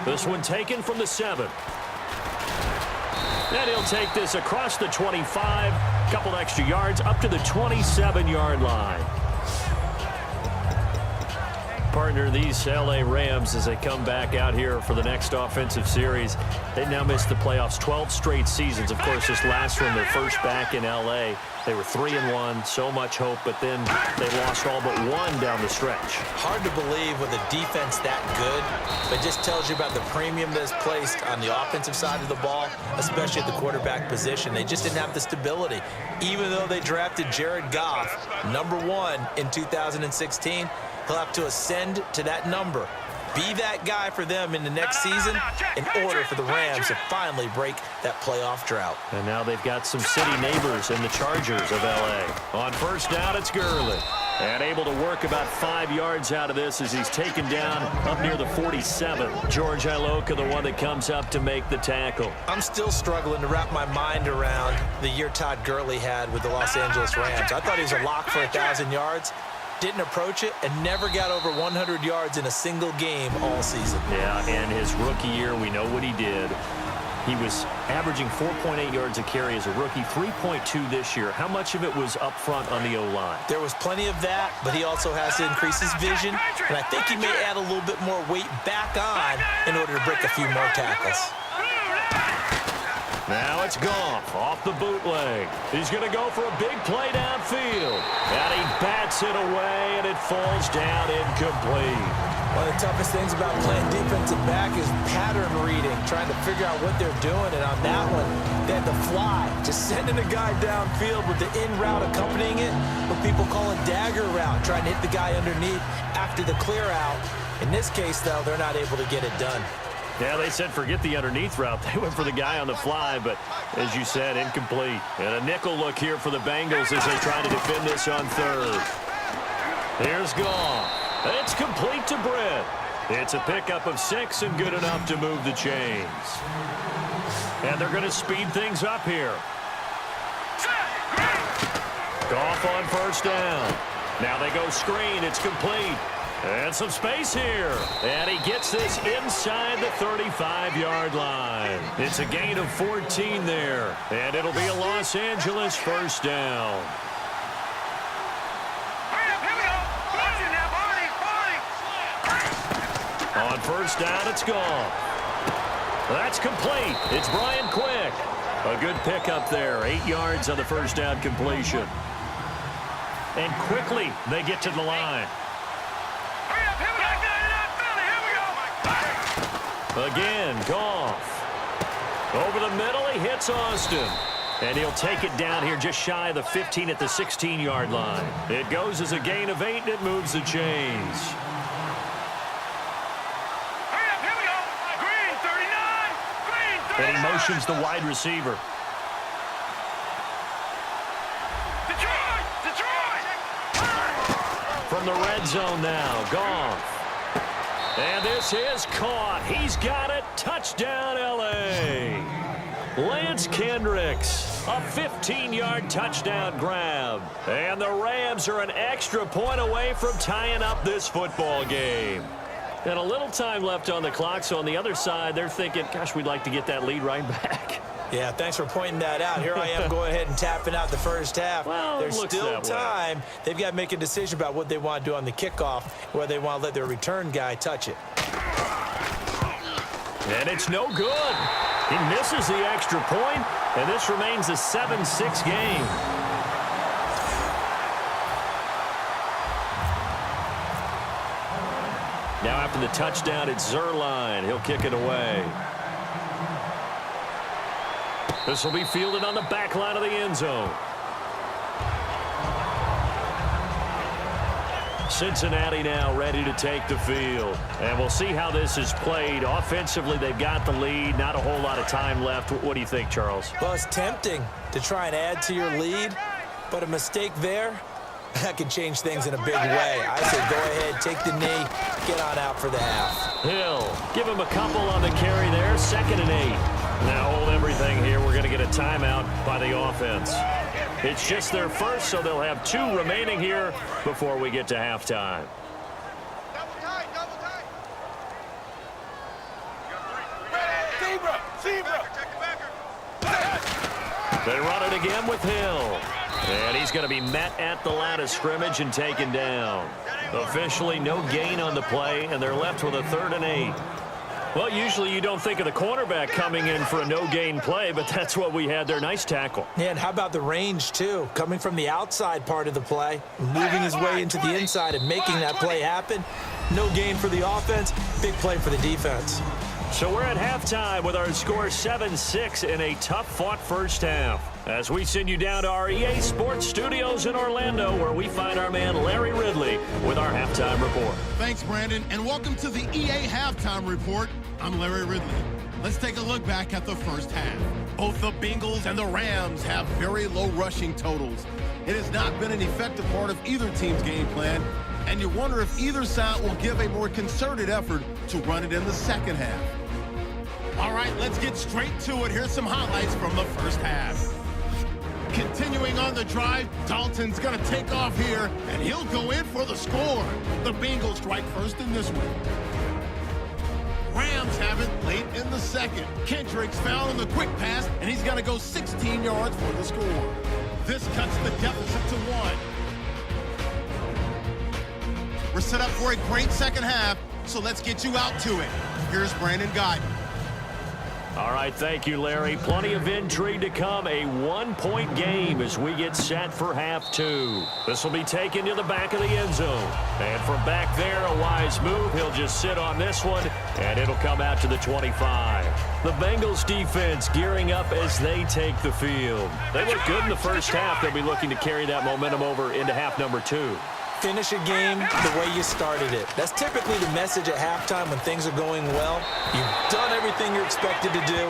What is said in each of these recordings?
This one taken from the 7. And he'll take this across the 25. Couple extra yards up to the 27-yard line. Partner, these L.A. Rams, as they come back out here for the next offensive series, they now missed the playoffs 12 straight seasons. Of course, this last one, their first back in L.A. They were 3-1, so much hope, but then they lost all but one down the stretch. Hard to believe with a defense that good, but it just tells you about the premium that's placed on the offensive side of the ball, especially at the quarterback position. They just didn't have the stability. Even though they drafted Jared Goff, #1 in 2016, he'll have to ascend to that number. Be that guy for them in the next season in order for the Rams to finally break that playoff drought. And now they've got some city neighbors in the Chargers of L.A. On first down, it's Gurley. And able to work about 5 yards out of this as he's taken down up near the 47. George Iloka, the one that comes up to make the tackle. I'm still struggling to wrap my mind around the year Todd Gurley had with the Los Angeles Rams. I thought he was a lock for 1,000 yards. Didn't approach it, and never got over 100 yards in a single game all season. Yeah, and his rookie year, we know what he did. He was averaging 4.8 yards a carry as a rookie, 3.2 this year. How much of it was up front on the O-line? There was plenty of that, but he also has to increase his vision, and I think he may add a little bit more weight back on in order to break a few more tackles. Now it's Goff off the bootleg. He's going to go for a big play downfield. And he bats it away, and it falls down incomplete. One of the toughest things about playing defensive back is pattern reading, trying to figure out what they're doing. And on that one, they had to fly, just sending a guy downfield with the in route accompanying it, what people call a dagger route, trying to hit the guy underneath after the clear out. In this case, though, they're not able to get it done. Yeah, they said forget the underneath route. They went for the guy on the fly, but as you said, incomplete. And a nickel look here for the Bengals as they try to defend this on third. Here's Goff. It's complete to Britt. It's a pickup of 6 and good enough to move the chains. And they're going to speed things up here. Goff on first down. Now they go screen. It's complete. And some space here. And he gets this inside the 35-yard line. It's a gain of 14 there. And it'll be a Los Angeles first down. On first down, it's Goff. That's complete. It's Brian Quick. A good pickup there. 8 yards on the first down completion. And quickly, they get to the line. Again, Goff. Over the middle, he hits Austin. And he'll take it down here just shy of the 15 at the 16-yard line. It goes as a gain of 8, and it moves the chains. And he motions the wide receiver. From the red zone now, Goff. And this is caught. He's got it. Touchdown, L.A. Lance Kendricks, a 15-yard touchdown grab. And the Rams are an extra point away from tying up this football game. And a little time left on the clock, so on the other side, they're thinking, gosh, we'd like to get that lead right back. Yeah, thanks for pointing that out. Here I am going ahead and tapping out the first half. Well, there's still time. They've got to make a decision about what they want to do on the kickoff, whether they want to let their return guy touch it. And it's no good. He misses the extra point, and this remains a 7-6 game. Now after the touchdown, it's Zerline. He'll kick it away. This will be fielded on the back line of the end zone. Cincinnati now ready to take the field. And we'll see how this is played. Offensively, they've got the lead. Not a whole lot of time left. What do you think, Charles? Well, it's tempting to try and add to your lead, but a mistake there, that can change things in a big way. I say go ahead, take the knee, get on out for the half. Hill, give him a couple on the carry there. 2nd and 8. Now hold everything here. We're going to get a timeout by the offense. It's just their first, so they'll have 2 remaining here before we get to halftime. They run it again with Hill. And he's going to be met at the line of scrimmage and taken down. Officially no gain on the play, and they're left with a 3rd and 8. Well, usually you don't think of the cornerback coming in for a no-gain play, but that's what we had there. Nice tackle. Yeah, and how about the range, too? Coming from the outside part of the play, moving his way into the inside and making that play happen. No gain for the offense, big play for the defense. So we're at halftime with our score 7-6 in a tough-fought first half. As we send you down to our EA Sports Studios in Orlando, where we find our man Larry Ridley with our halftime report. Thanks, Brandon, and welcome to the EA Halftime Report. I'm Larry Ridley. Let's take a look back at the first half. Both the Bengals and the Rams have very low rushing totals. It has not been an effective part of either team's game plan, and you wonder if either side will give a more concerted effort to run it in the second half. All right, let's get straight to it. Here's some highlights from the first half. Continuing on the drive, Dalton's going to take off here, and he'll go in for the score. The Bengals strike first in this one. Rams have it late in the second. Kendricks found on the quick pass, and he's going to go 16 yards for the score. This cuts the deficit to 1. We're set up for a great second half, so let's get you out to it. Here's Brandon Guyton. All right, thank you, Larry. Plenty of intrigue to come. A 1-point game as we get set for half 2. This will be taken to the back of the end zone. And from back there, a wise move. He'll just sit on this one, and it'll come out to the 25. The Bengals defense gearing up as they take the field. They look good in the first half. They'll be looking to carry that momentum over into half number 2. Finish a game the way you started it. That's typically the message at halftime when things are going well. You've done everything you're expected to do.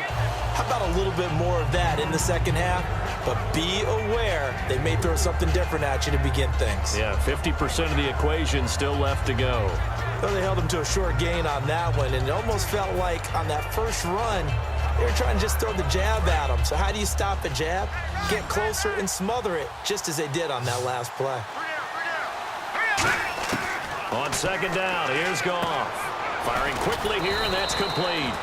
How about a little bit more of that in the second half? But be aware they may throw something different at you to begin things. Yeah, 50% of the equation still left to go. Well, they held them to a short gain on that one, and it almost felt like on that first run, they were trying to just throw the jab at them. So how do you stop a jab? Get closer and smother it, just as they did on that last play. On second down, here's Goff. Firing quickly here, and that's complete.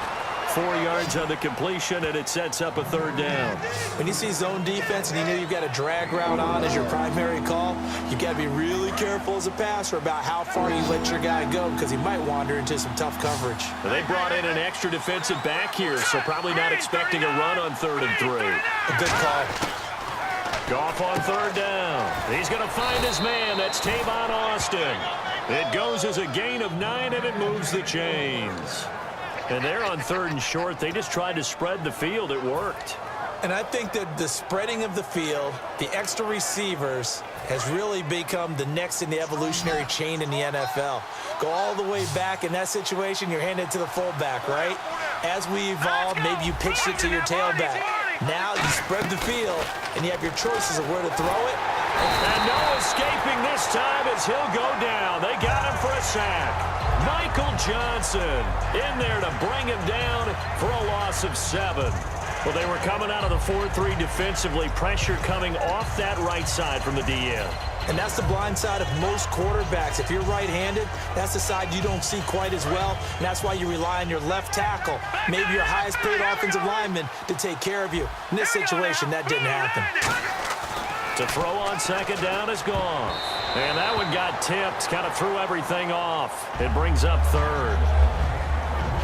4 yards on the completion, and it sets up a 3rd down. When you see zone defense and you know you've got a drag route on as your primary call, you've got to be really careful as a passer about how far you let your guy go because he might wander into some tough coverage. They brought in an extra defensive back here, so probably not expecting a run on 3rd and 3. A good call. Goff on 3rd down. He's going to find his man. That's Tavon Austin. It goes as a gain of 9, and it moves the chains. And they're on 3rd and short. They just tried to spread the field. It worked. And I think that the spreading of the field, the extra receivers, has really become the next in the evolutionary chain in the NFL. Go all the way back in that situation, you're handed to the fullback, right? As we evolve, maybe you pitched it to your tailback. Now you spread the field, and you have your choices of where to throw it. And no escaping this time as he'll go down. They got him for a sack. Michael Johnson in there to bring him down for a loss of 7. Well, they were coming out of the 4-3 defensively. Pressure coming off that right side from the DN. And that's the blind side of most quarterbacks. If you're right-handed, that's the side you don't see quite as well. And that's why you rely on your left tackle, maybe your highest-paid offensive lineman, to take care of you. In this situation, that didn't happen. To throw on second down is gone. And that one got tipped, kind of threw everything off. It brings up 3rd.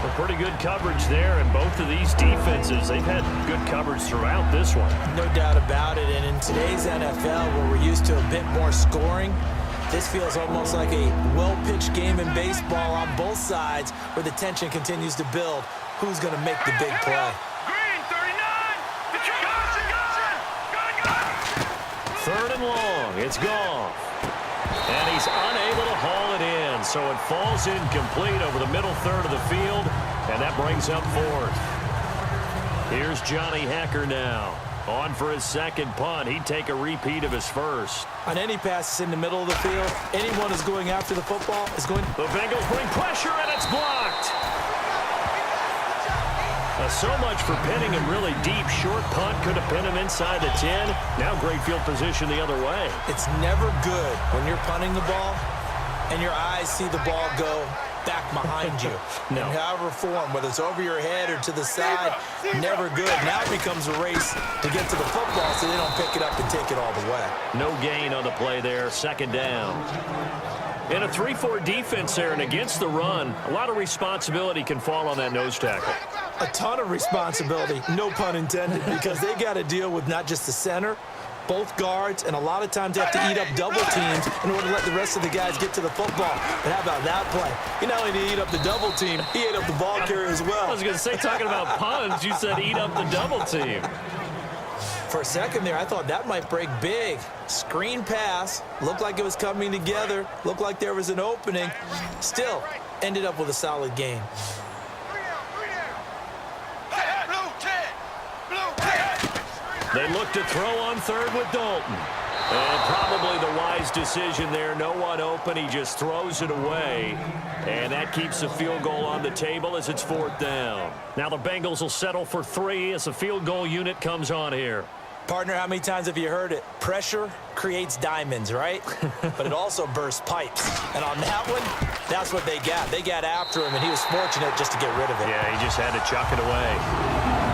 A pretty good coverage there, and both of these defenses, they've had good coverage throughout this one. No doubt about it, and in today's NFL, where we're used to a bit more scoring, this feels almost like a well-pitched game in baseball on both sides, where the tension continues to build. Who's going to make the big play? Green, 39! 3rd and long, it's Goff. And he's unable to haul it in, so it falls incomplete over the middle third of the field, and that brings up 4th. Here's Johnny Hecker now. On for his second punt. He'd take a repeat of his first. On any passes in the middle of the field, anyone who's going after the football is going... The Bengals bring pressure, and it's blocked. So much for pinning him really deep. Short punt could have pinned him inside the 10. Now great field position the other way. It's never good when you're punting the ball and your eyes see the ball go back behind you. No. In however form, whether it's over your head or to the side, never good. Now it becomes a race to get to the football so they don't pick it up and take it all the way. No gain on the play there, second down. In a 3-4 defense there and against the run, a lot of responsibility can fall on that nose tackle. A ton of responsibility, no pun intended, because they got to deal with not just the center, both guards, and a lot of times they have to eat up double teams in order to let the rest of the guys get to the football. But how about that play? He not only did he eat up the double team, he ate up the ball carrier as well. I was going to say, talking about puns, you said eat up the double team. For a second there, I thought that might break big. Screen pass, looked like it was coming together, looked like there was an opening. Still, ended up with a solid game. They look to throw on third with Dalton. And probably the wise decision there. No one open. He just throws it away. And that keeps the field goal on the table as it's fourth down. Now the Bengals will settle for 3 as the field goal unit comes on here. Partner, how many times have you heard it? Pressure creates diamonds, right? But it also bursts pipes. And on that one, that's what they got. They got after him, and he was fortunate just to get rid of it. Yeah, he just had to chuck it away.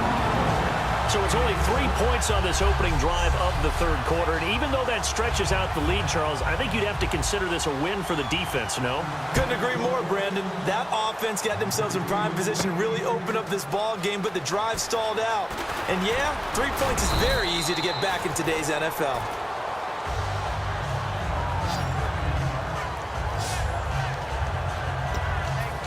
So it's only 3 points on this opening drive of the third quarter. And even though that stretches out the lead, Charles, I think you'd have to consider this a win for the defense, no? Couldn't agree more, Brandon. That offense got themselves in prime position to really open up this ball game, but the drive stalled out. And yeah, 3 points is very easy to get back in today's NFL.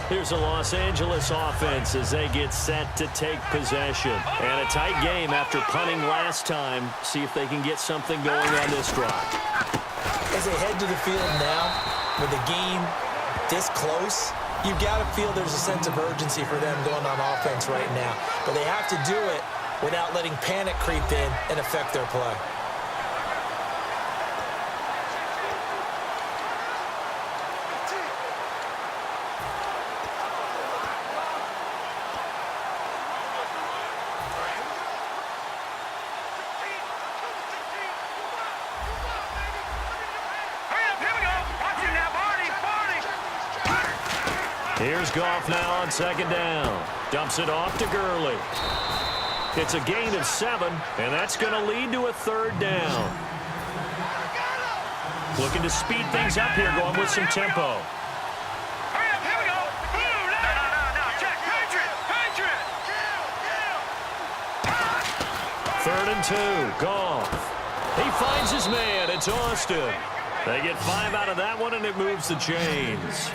Here's a Los Angeles offense as they get set to take possession. And a tight game after punting last time. See if they can get something going on this drive. As they head to the field now, with the game this close, you've got to feel there's a sense of urgency for them going on offense right now. But they have to do it without letting panic creep in and affect their play. Here's Goff now on second down. Dumps it off to Gurley. It's a gain of 7, and that's going to lead to a third down. Looking to speed things up here, going with some tempo. Third and 2, Goff. He finds his man. It's Austin. They get 5 out of that one, and it moves the chains.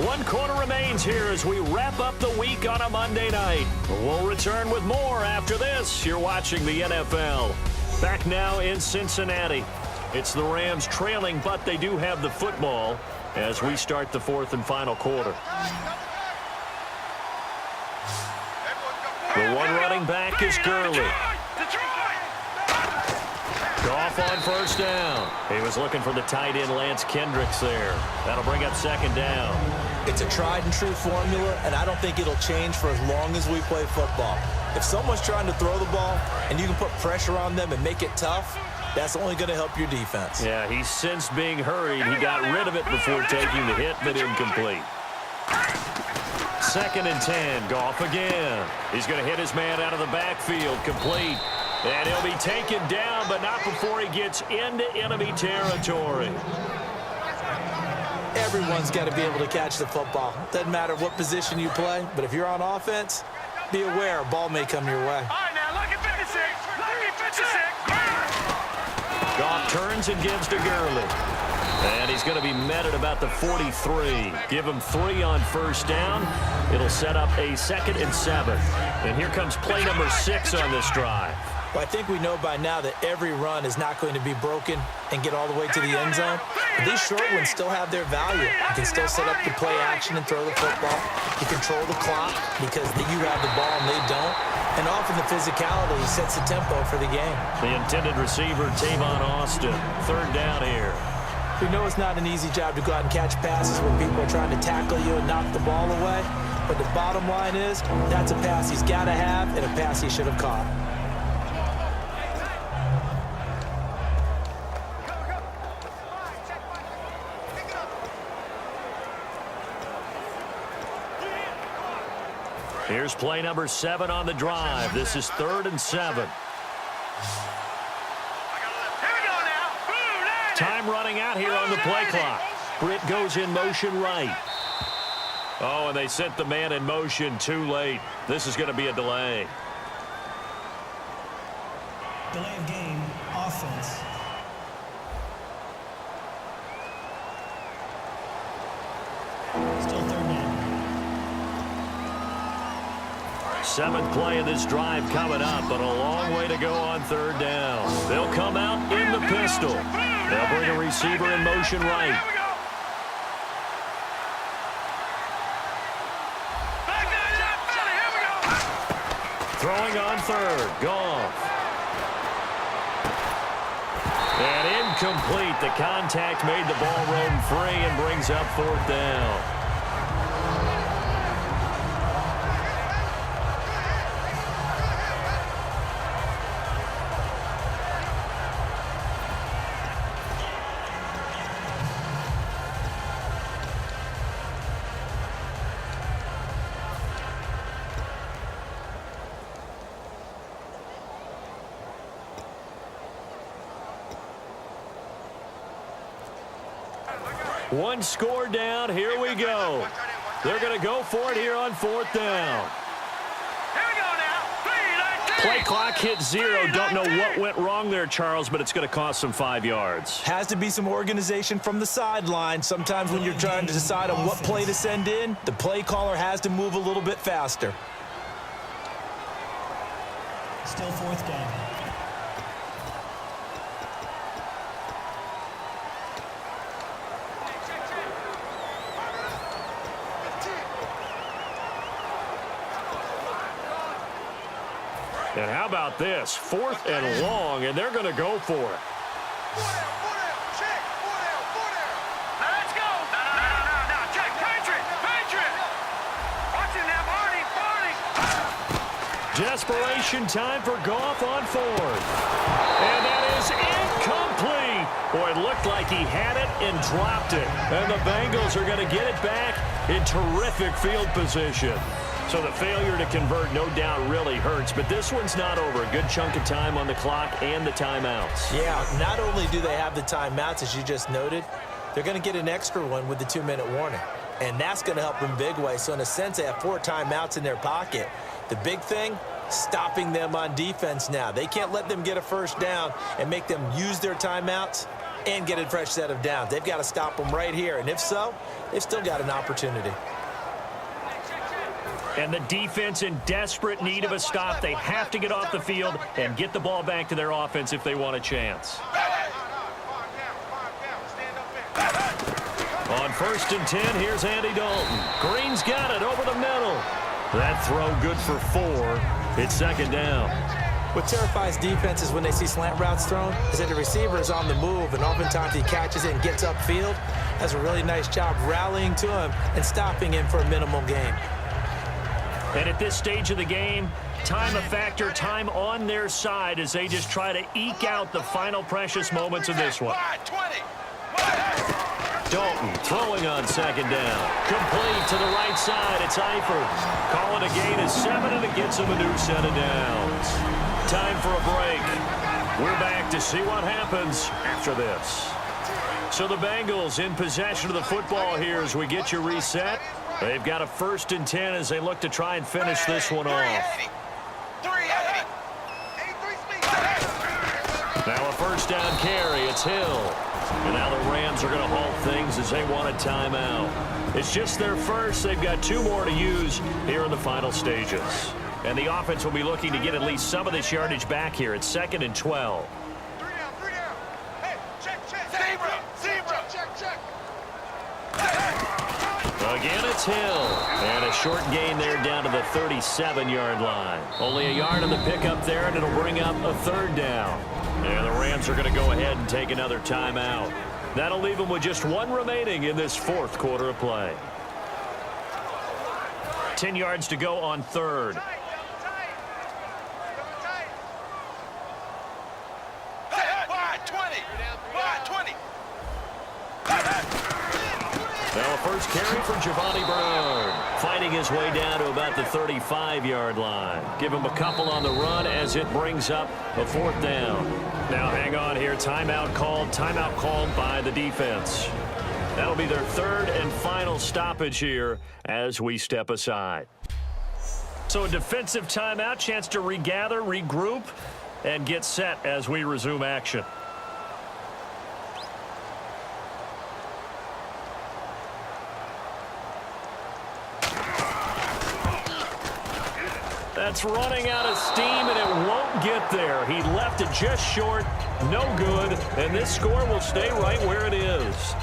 One quarter remains here as we wrap up the week on a Monday night. We'll return with more after this. You're watching the NFL. Back now in Cincinnati. It's the Rams trailing, but they do have the football as we start the fourth and final quarter. The one running back is Gurley. Goff on first down. He was looking for the tight end Lance Kendricks there. That'll bring up second down. It's a tried and true formula, and I don't think it'll change for as long as we play football. If someone's trying to throw the ball and you can put pressure on them and make it tough, that's only going to help your defense. Yeah, he's since being hurried. He got rid of it before taking the hit, but incomplete. Second and 10, Goff again. He's going to hit his man out of the backfield, complete. And he'll be taken down, but not before he gets into enemy territory. Everyone's got to be able to catch the football. Doesn't matter what position you play, but if you're on offense, be aware a ball may come your way. All right, now, look at 56. Look at 56. Goff turns and gives to Gurley. And he's going to be met at about the 43. Give him 3 on first down. It'll set up a 2nd and 7. And here comes play number 6 on this drive. Well, I think we know by now that every run is not going to be broken and get all the way to the end zone. But these short ones still have their value. You can still set up the play action and throw the football. You control the clock because you have the ball and they don't. And often the physicality sets the tempo for the game. The intended receiver, Tavon Austin. Third down here. We know it's not an easy job to go out and catch passes when people are trying to tackle you and knock the ball away. But the bottom line is, that's a pass he's got to have and a pass he should have caught. Here's play number 7 on the drive. This is 3rd and 7. Time running out here on the play clock. Britt goes in motion right. Oh, and they sent the man in motion too late. This is going to be a delay. Delay of game, offense. Still 3rd down. 7th play of this drive coming up, but a long way to go on 3rd down. They'll come out in the pistol. They'll bring a receiver in motion right. Throwing on 3rd, Goff. And incomplete. The contact made the ball roam free and brings up 4th down. One score down. Here we go. They're going to go for it here on 4th down. Play clock hit 0. Don't know what went wrong there, Charles, but it's going to cost them 5 yards. Has to be some organization from the sideline. Sometimes when you're trying to decide on what play to send in, the play caller has to move a little bit faster. Still 4th down. And how about this? 4th and long, and they're going to go for it. Let's go. No. Check. Patriot. Watching that, Barney. Desperation time for Goff on 4th. And that is incomplete. Boy, it looked like he had it and dropped it. And the Bengals are going to get it back in terrific field position. So the failure to convert, no doubt, really hurts. But this one's not over. A good chunk of time on the clock and the timeouts. Yeah, not only do they have the timeouts, as you just noted, they're going to get an extra one with the 2-minute warning. And that's going to help them big way. So in a sense, they have 4 timeouts in their pocket. The big thing, stopping them on defense now. They can't let them get a 1st down and make them use their timeouts and get a fresh set of downs. They've got to stop them right here. And if so, they've still got an opportunity. And the defense in desperate need of a stop. They have to get off the field and get the ball back to their offense if they want a chance. On 1st and 10, here's Andy Dalton. Green's got it over the middle. That throw good for 4. It's 2nd down. What terrifies defenses when they see slant routes thrown is that the receiver is on the move, and oftentimes he catches it and gets upfield. Does a really nice job rallying to him and stopping him for a minimal gain. And at this stage of the game, time a factor, time on their side as they just try to eke out the final precious moments of this one. Dalton throwing on 2nd down. Complete to the right side. It's Eifert. Call it a gain of 7, and it gets him a new set of downs. Time for a break. We're back to see what happens after this. So the Bengals in possession of the football here as we get you reset. They've got a 1st and 10 as they look to try and finish this one off. Now a 1st down carry. It's Hill. And now the Rams are going to halt things as they want a timeout. It's just their first. They've got 2 more to use here in the final stages. And the offense will be looking to get at least some of this yardage back here. It's 2nd and 12. 3 down. Hey, check. Zebra. Check. Again, it's Hill. And a short gain there down to the 37-yard line. Only a yard on the pickup there, and it'll bring up a 3rd down. And the Rams are going to go ahead and take another timeout. That'll leave them with just 1 remaining in this 4th quarter of play. 10 yards to go on 3rd. Now a first carry from Giovanni Bernard. fighting his way down to about the 35-yard line. Give him a couple on the run as it brings up a 4th down. Now hang on here. Timeout called by the defense. That'll be their 3rd and final stoppage here as we step aside. So a defensive timeout, chance to regather, regroup, and get set as we resume action. That's running out of steam, and it won't get there. He left it just short, no good, and this score will stay right where it is.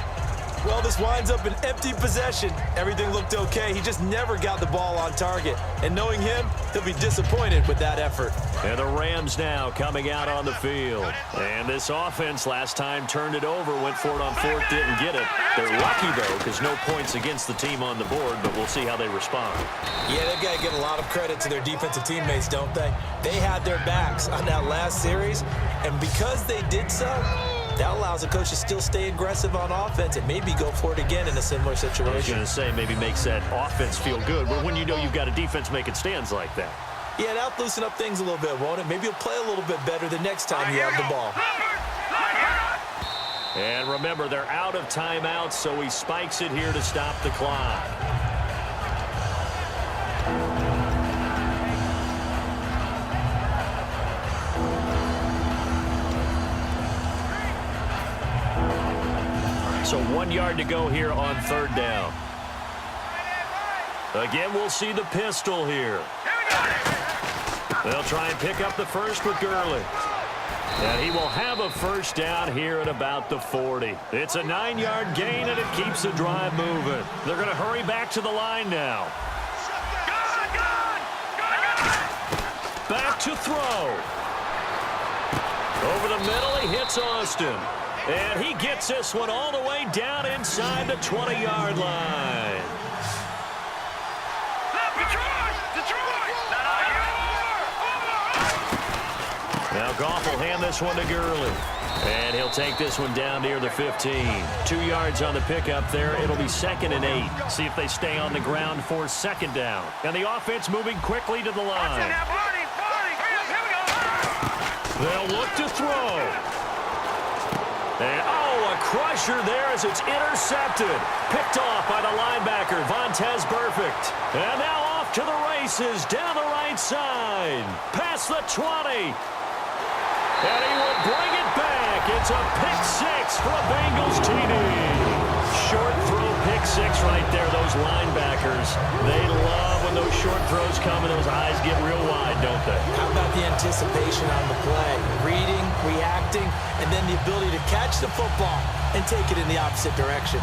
Well, this winds up an empty possession. Everything looked okay. He just never got the ball on target. And knowing him, he'll be disappointed with that effort. And the Rams now coming out on the field. And this offense last time turned it over, went for it on 4th, didn't get it. They're lucky, though, because no points against the team on the board, but we'll see how they respond. Yeah, they've got to give a lot of credit to their defensive teammates, don't they? They had their backs on that last series, and because they did so, that allows the coach to still stay aggressive on offense and maybe go for it again in a similar situation. I was going to say maybe makes that offense feel good, but when you know you've got a defense making stands like that. Yeah, that'll loosen up things a little bit, won't it? Maybe you'll play a little bit better the next time you have the ball. And remember, they're out of timeouts, so he spikes it here to stop the clock. So 1 yard to go here on 3rd down. Again, we'll see the pistol here. They'll try and pick up the first with Gurley. And he will have a 1st down here at about the 40. It's a 9-yard gain, and it keeps the drive moving. They're going to hurry back to the line now. Back to throw. Over the middle, he hits Austin. And he gets this one all the way down inside the 20-yard line. Now Goff will hand this one to Gurley. And he'll take this one down near the 15. 2 yards on the pickup there. It'll be 2nd and 8. See if they stay on the ground for 2nd down. And the offense moving quickly to the line. They'll look to throw. And, a crusher there as it's intercepted. Picked off by the linebacker, Vontaze Burfict. And now off to the races down the right side. Past the 20. And he will bring it back. It's a pick 6 for a Bengals TD. Short throw pick 6 right there. Those linebackers, they love when those short throws come and those eyes get real wide, don't they? How about the anticipation on the play? Reading, reacting, and then the ability to catch the football and take it in the opposite direction.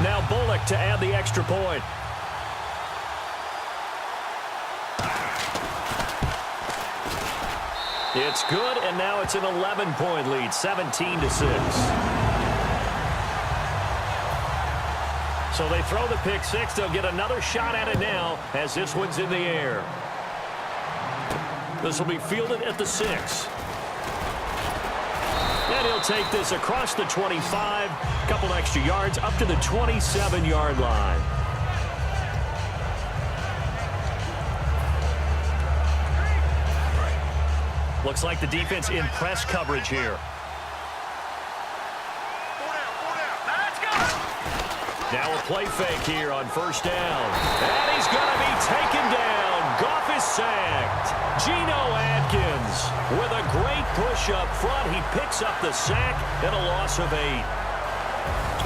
Now Bullock to add the extra point. It's good, and now it's an 11-point lead, 17-6. So they throw the pick 6. They'll get another shot at it now as this one's in the air. This will be fielded at the 6. And he'll take this across the 25, a couple extra yards, up to the 27-yard line. Looks like the defense in press coverage here. Now a play fake here on 1st down. And he's going to be taken down. Goff is sacked. Geno Atkins with a great push up front. He picks up the sack and a loss of 8.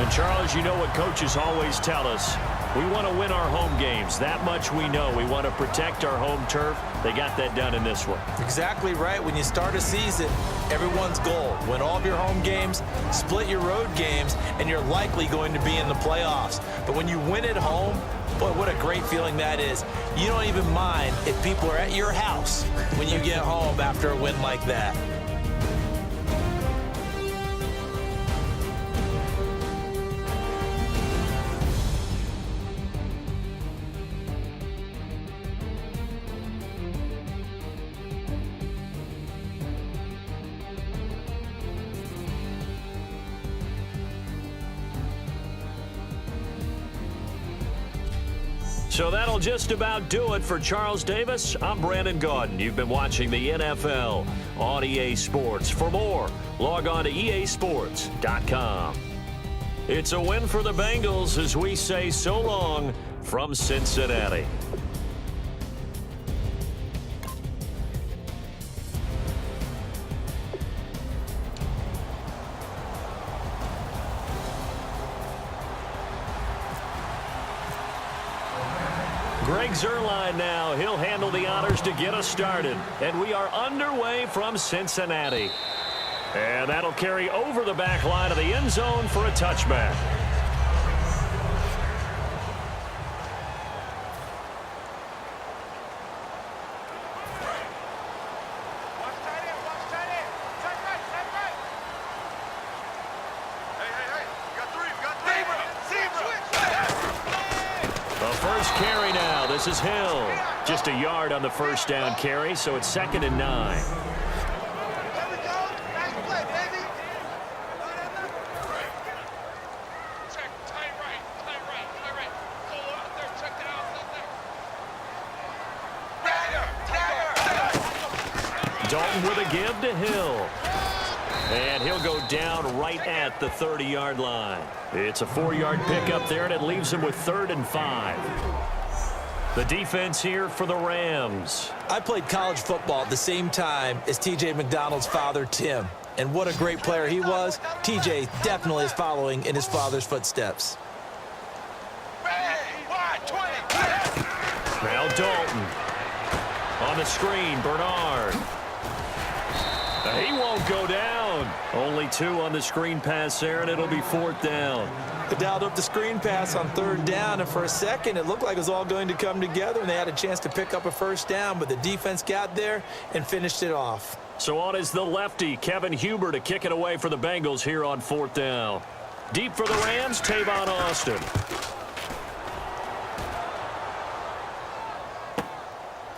And Charles, you know what coaches always tell us. We want to win our home games. That much we know. We want to protect our home turf. They got that done in this one. Exactly right. When you start a season, everyone's goal: win all of your home games, split your road games, and you're likely going to be in the playoffs. But when you win at home, boy, what a great feeling that is. You don't even mind if people are at your house when you get home after a win like that. So that'll just about do it for Charles Davis. I'm Brandon Gaudin. You've been watching the NFL on EA Sports. For more, log on to easports.com. It's a win for the Bengals as we say so long from Cincinnati. Greg Zuerlein now. He'll handle the honors to get us started. And we are underway from Cincinnati. And that'll carry over the back line of the end zone for a touchback. Watch tight end, watch tight end. Tight right, tight right. Hey. We got three. The first carry now. This is Hill. Just a yard on the first down carry, so it's 2nd and 9. There we go. Nice play, baby. Check, tight right. Pull up there, check it out. Dagger. Dalton with a give to Hill. And he'll go down right at the 30-yard line. It's a 4-yard pickup there, and it leaves him with 3rd and 5. The defense here for the Rams. I played college football at the same time as T.J. McDonald's father, Tim. And what a great player he was. T.J. definitely is following in his father's footsteps. Now Dalton. On the screen, Bernard. He won't go down. Only 2 on the screen pass there, and it'll be 4th down. They dialed up the screen pass on 3rd down, and for a second it looked like it was all going to come together, and they had a chance to pick up a first down, but the defense got there and finished it off. So on is the lefty, Kevin Huber, to kick it away for the Bengals here on 4th down. Deep for the Rams, Tavon Austin.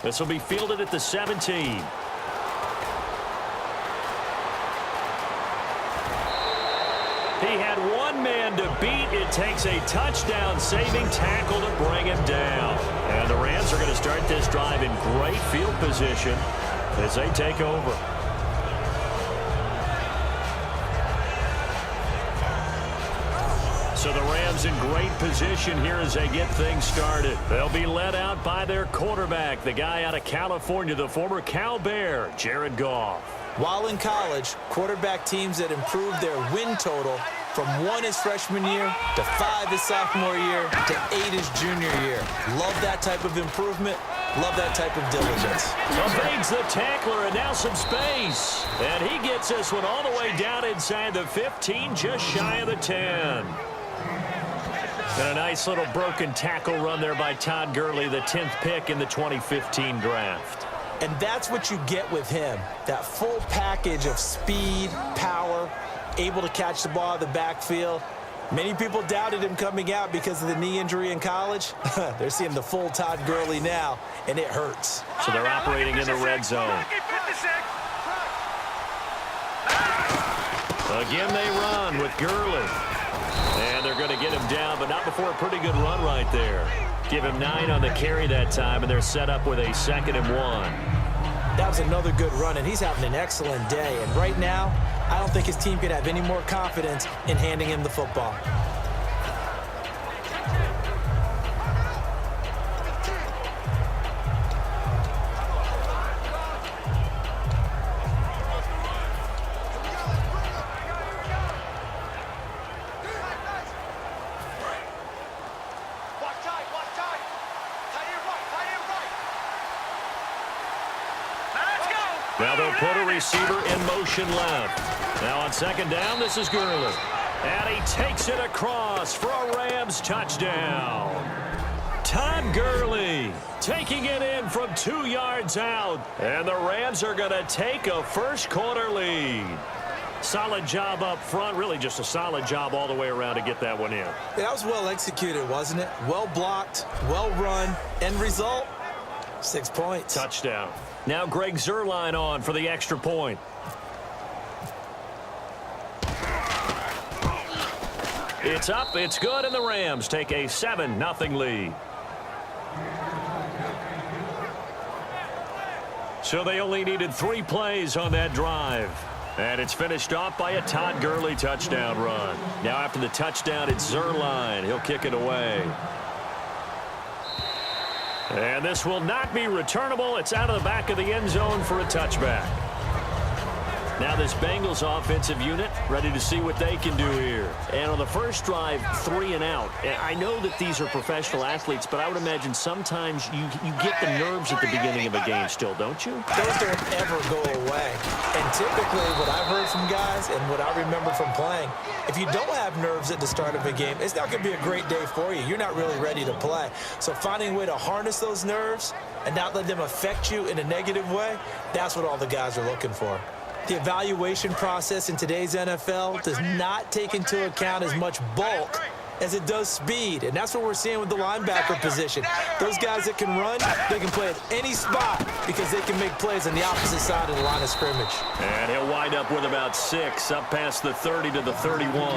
This will be fielded at the 17. He had one man to beat. It takes a touchdown-saving tackle to bring him down. And the Rams are going to start this drive in great field position as they take over. So the Rams in great position here as they get things started. They'll be led out by their quarterback, the guy out of California, the former Cal Bear, Jared Goff. While in college, quarterback teams that improved their win total from 1 his freshman year to 5 his sophomore year to 8 his junior year. Love that type of improvement. Love that type of diligence. Evades the tackler, and now some space. And he gets this one all the way down inside the 15, just shy of the 10. And a nice little broken tackle run there by Todd Gurley, the 10th pick in the 2015 draft. And that's what you get with him, that full package of speed, power, able to catch the ball out of the backfield. Many people doubted him coming out because of the knee injury in college. They're seeing the full Todd Gurley now, and it hurts. So they're operating in the red zone. Again, they run with Gurley. And they're going to get him down, but not before a pretty good run right there. Give him 9 on the carry that time, and they're set up with a 2nd and 1. That was another good run, and he's having an excellent day. And right now, I don't think his team could have any more confidence in handing him the football. Watch out. they'll put a receiver in motion left. Now on second down, this is Gurley. And he takes it across for a Rams touchdown. Todd Gurley taking it in from 2 yards out. And the Rams are going to take a first-quarter lead. Solid job up front. Really just a solid job all the way around to get that one in. That was well executed, wasn't it? Well blocked, well run. End result, 6 points. Touchdown. Now Greg Zuerlein on for the extra point. It's up, it's good, and the Rams take a 7-0 lead. So they only needed 3 plays on that drive. And it's finished off by a Todd Gurley touchdown run. Now after the touchdown, it's Zuerlein. He'll kick it away. And this will not be returnable. It's out of the back of the end zone for a touchback. Now this Bengals offensive unit ready to see what they can do here. And on the first drive, 3 and out. I know that these are professional athletes, but I would imagine sometimes you get the nerves at the beginning of a game still, don't you? Those don't ever go away. And typically what I've heard from guys and what I remember from playing, if you don't have nerves at the start of a game, it's not going to be a great day for you. You're not really ready to play. So finding a way to harness those nerves and not let them affect you in a negative way, that's what all the guys are looking for. The evaluation process in today's NFL does not take into account as much bulk as it does speed, and that's what we're seeing with the linebacker position. Those guys that can run, they can play at any spot because they can make plays on the opposite side of the line of scrimmage. And he'll wind up with about 6, up past the 30 to the 31.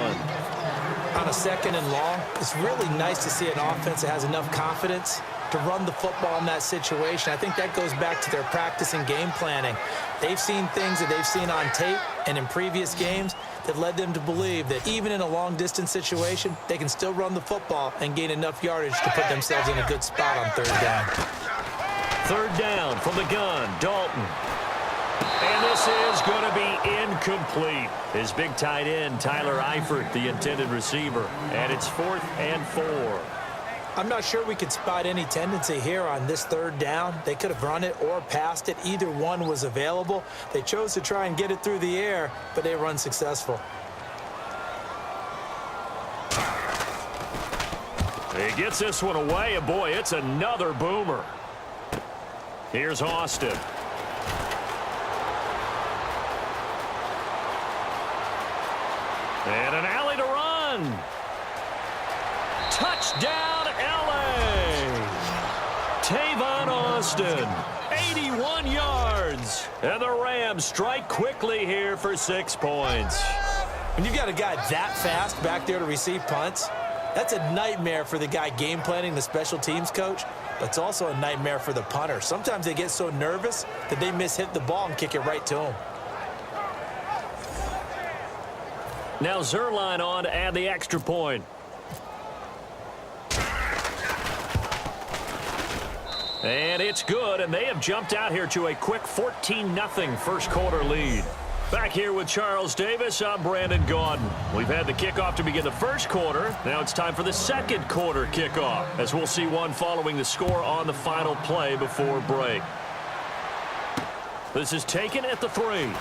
On a second and long, it's really nice to see an offense that has enough confidence to run the football in that situation. I think that goes back to their practice and game planning. They've seen things that they've seen on tape and in previous games that led them to believe that even in a long-distance situation, they can still run the football and gain enough yardage to put themselves in a good spot on third down. Third down from the gun, Dalton. And this is going to be incomplete. His big tight end, Tyler Eifert, the intended receiver. And it's 4th and 4. I'm not sure we could spot any tendency here on this third down. They could have run it or passed it. Either one was available. They chose to try and get it through the air, but they were unsuccessful. He gets this one away, and boy, it's another boomer. Here's Austin. And an alley to run. Touchdown, LA. Tavon Austin, 81 yards. And the Rams strike quickly here for 6 points. When you've got a guy that fast back there to receive punts, that's a nightmare for the guy game planning, the special teams coach, but it's also a nightmare for the punter. Sometimes they get so nervous that they mishit the ball and kick it right to him. Now Zuerlein on to add the extra point. And it's good, and they have jumped out here to a quick 14-0 first-quarter lead. Back here with Charles Davis, I'm Brandon Gaudin. We've had the kickoff to begin the first quarter. Now it's time for the second quarter kickoff, as we'll see one following the score on the final play before break. This is taken at the 3.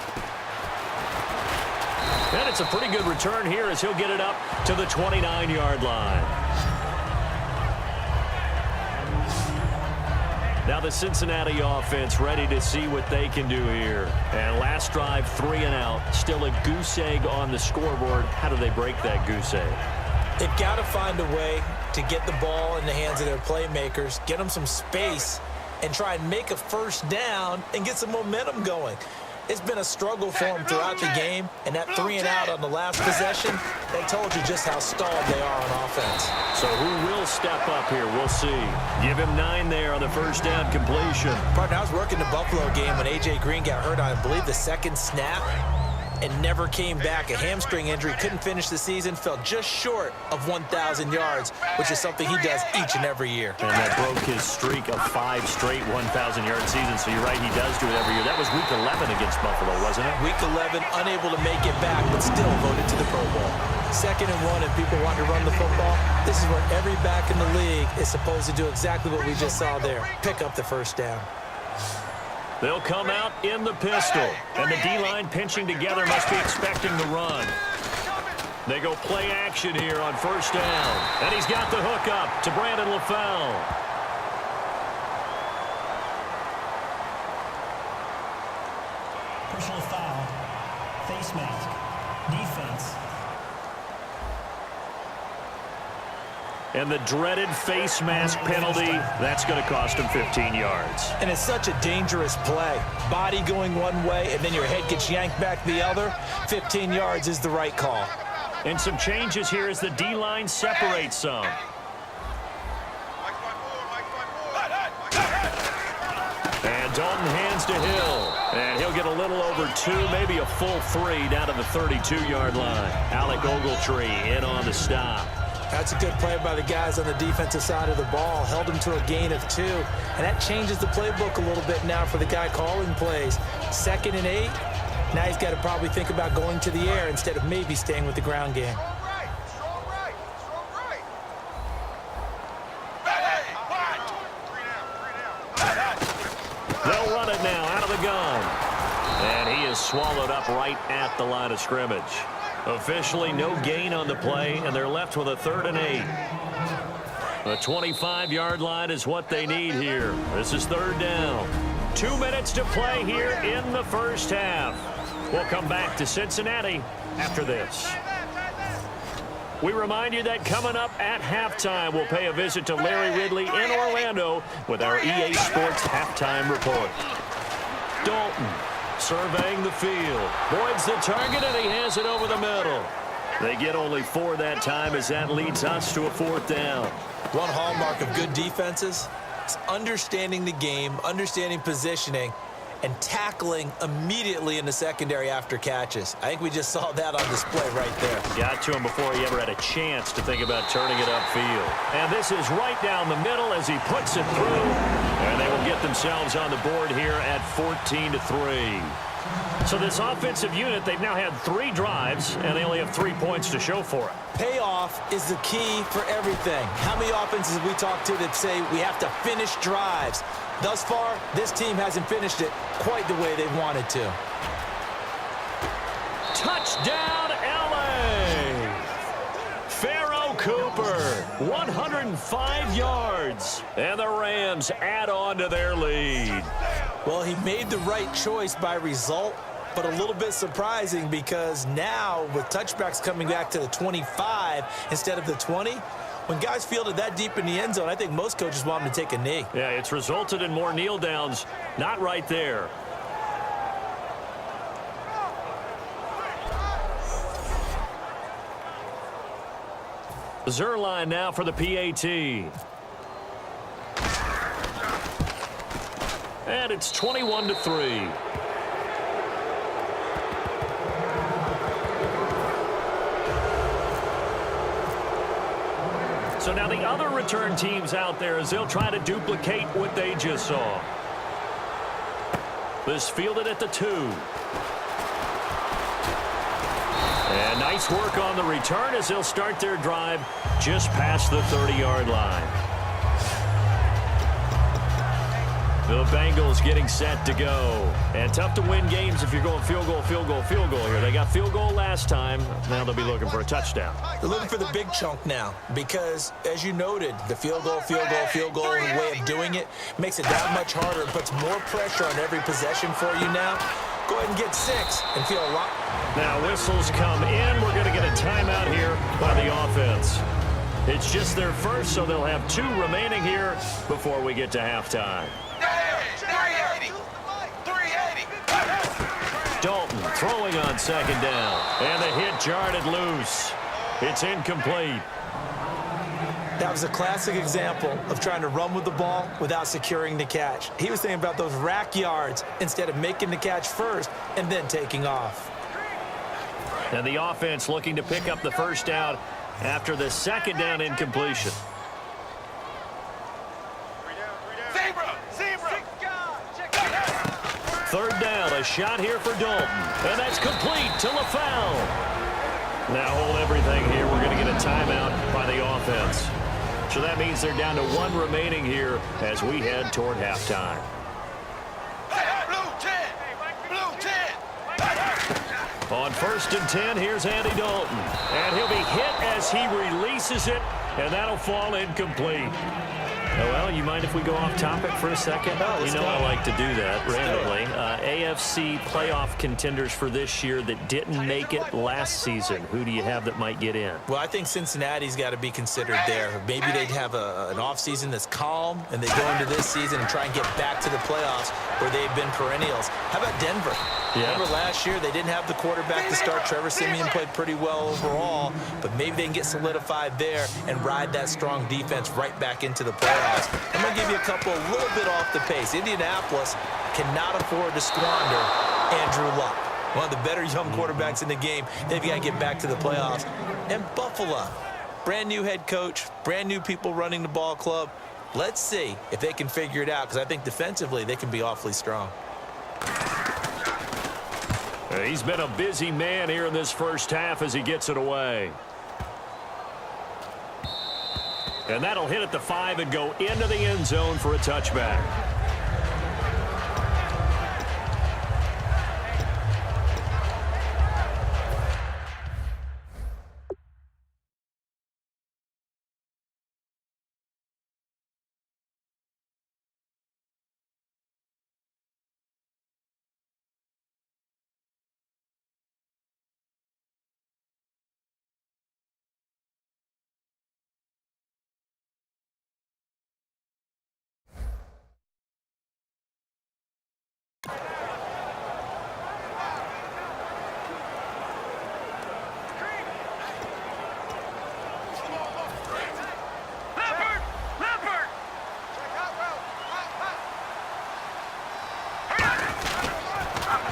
And it's a pretty good return here as he'll get it up to the 29-yard line. Now the Cincinnati offense ready to see what they can do here. And last drive, 3 and out. Still a goose egg on the scoreboard. How do they break that goose egg? They've got to find a way to get the ball in the hands of their playmakers, get them some space, and try and make a first down and get some momentum going. It's been a struggle for them throughout the game, and that 3 and out on the last possession, that told you just how stalled they are on offense. So who will step up here? We'll see. Give him 9 there on the first down completion. Partner, I was working the Buffalo game when A.J. Green got hurt on, I believe, the second snap and never came back. A hamstring injury, couldn't finish the season, fell just short of 1,000 yards, which is something he does each and every year. And that broke his streak of 5 straight 1,000-yard seasons. So you're right, he does do it every year. That was Week 11 against Buffalo, wasn't it? Week 11, unable to make it back, but still voted to the Pro Bowl. 2nd and 1, and people want to run the football. This is where every back in the league is supposed to do exactly what we just saw there. Pick up the first down. They'll come out in the pistol. And the D-line pinching together must be expecting the run. They go play action here on first down. And he's got the hook up to Brandon LaFell. Personal foul. Face mask. Defense. And the dreaded face mask penalty, that's going to cost him 15 yards. And it's such a dangerous play. Body going one way, and then your head gets yanked back the other. 15 yards is the right call. And some changes here as the D-line separates some. And Dalton hands to Hill. And he'll get a little over 2, maybe a full 3 down to the 32-yard line. Alec Ogletree in on the stop. That's a good play by the guys on the defensive side of the ball. Held him to a gain of 2. And that changes the playbook a little bit now for the guy calling plays. 2nd and 8. Now he's got to probably think about going to the air instead of maybe staying with the ground game. They'll run it now out of the gun. And he is swallowed up right at the line of scrimmage. Officially no gain on the play, and they're left with a 3rd and 8. The 25-yard line is what they need here. This is 3rd down. 2 minutes to play here in the first half. We'll come back to Cincinnati after this. We remind you that coming up at halftime, we'll pay a visit to Larry Ridley in Orlando with our EA Sports Halftime Report. Dalton surveying the field. Boyd's the target, and he has it over the middle. They get only 4 that time as that leads us to a 4th down. One hallmark of good defenses is understanding the game, understanding positioning, and tackling immediately in the secondary after catches. I think we just saw that on display right there. Got to him before he ever had a chance to think about turning it upfield. And this is right down the middle as he puts it through. And they will get themselves on the board here at 14-3. So this offensive unit, they've now had 3 drives, and they only have 3 points to show for it. Payoff is the key for everything. How many offenses have we talked to that say we have to finish drives? Thus far, this team hasn't finished it quite the way they wanted to. Touchdown, L.A. Pharaoh Cooper, 105 yards. And the Rams add on to their lead. Well, he made the right choice by result, but a little bit surprising because now with touchbacks coming back to the 25 instead of the 20, when guys fielded that deep in the end zone, I think most coaches want them to take a knee. Yeah, it's resulted in more kneel downs. Not right there. Zerline now for the PAT. And it's 21-3. So now the other return teams out there as they'll try to duplicate what they just saw. This fielded at the 2. And nice work on the return as they'll start their drive just past the 30-yard line. The Bengals getting set to go. And tough to win games if you're going field goal, field goal, field goal here. They got field goal last time. Now they'll be looking for a touchdown. They're looking for the big chunk now because, as you noted, the field goal, and way of doing it makes it that much harder. It puts more pressure on every possession for you now. Go ahead and get 6 and feel a lot. Now whistles come in. We're going to get a timeout here by the offense. It's just their first, so they'll have 2 remaining here before we get to halftime. 380. Dalton throwing on 2nd down. And the hit jarred it loose. It's incomplete. That was a classic example of trying to run with the ball without securing the catch. He was thinking about those rack yards instead of making the catch first and then taking off. And the offense looking to pick up the first down after the 2nd down incompletion. Third down, a shot here for Dalton. And that's complete to LaFell. Now hold everything here. We're going to get a timeout by the offense. So that means they're down to 1 remaining here as we head toward halftime. Blue, On 1st and 10, here's Andy Dalton. And he'll be hit as he releases it, and that'll fall incomplete. Well, you mind if we go off topic for a second? You know I like to do that randomly. AFC playoff contenders for this year that didn't make it last season. Who do you have that might get in? Well, I think Cincinnati's got to be considered there. Maybe they'd have an offseason that's calm, and they go into this season and try and get back to the playoffs where they've been perennials. How about Denver? Yeah. Remember last year they didn't have the quarterback to start. Trevor Siemian played pretty well overall, but maybe they can get solidified there and ride that strong defense right back into the playoffs. I'm going to give you a little bit off the pace. Indianapolis cannot afford to squander Andrew Luck, one of the better young quarterbacks in the game. They've got to get back to the playoffs. And Buffalo, brand new head coach, brand new people running the ball club. Let's see if they can figure it out, because I think defensively they can be awfully strong. He's been a busy man here in this first half as he gets it away. And that'll hit at the 5 and go into the end zone for a touchback.